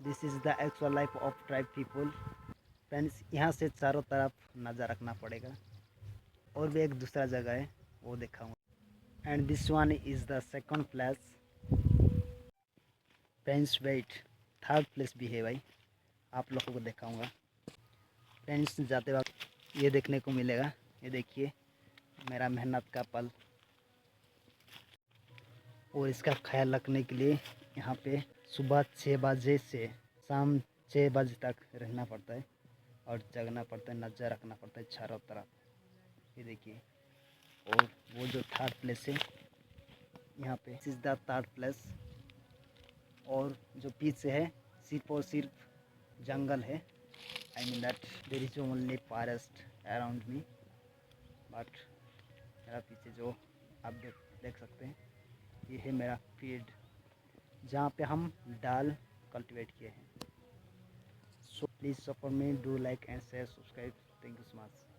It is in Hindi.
This is the actual life of tribe people. Friends, यहाँ से चारों तरफ नज़र रखना पड़ेगा। और भी एक दूसरा जगह है, वो दिखाऊंगा। And this one is the second place. Friends wait, third place भी है भाई, आप लोगों को दिखाऊंगा। फ्रेंड्स, जाते वक्त ये देखने को मिलेगा, ये देखिए मेरा मेहनत का पल। और इसका ख्याल रखने के लिए यहाँ पे सुबह 6 बजे से शाम 6 बजे तक रहना पड़ता है और जगना पड़ता है, नज़र रखना पड़ता है चारों तरफ। ये देखिए। और वो जो थर्ड प्लेस है यहाँ पे, this is the third place. और जो पीछे है सिर्फ और सिर्फ जंगल है। I mean that there is only forest around me. But मेरा पीछे जो आप देख सकते हैं, ये है मेरा फील्ड जहाँ पे हम दाल कल्टीवेट किए हैं। So please support me, do like and share, subscribe. Thank you so much.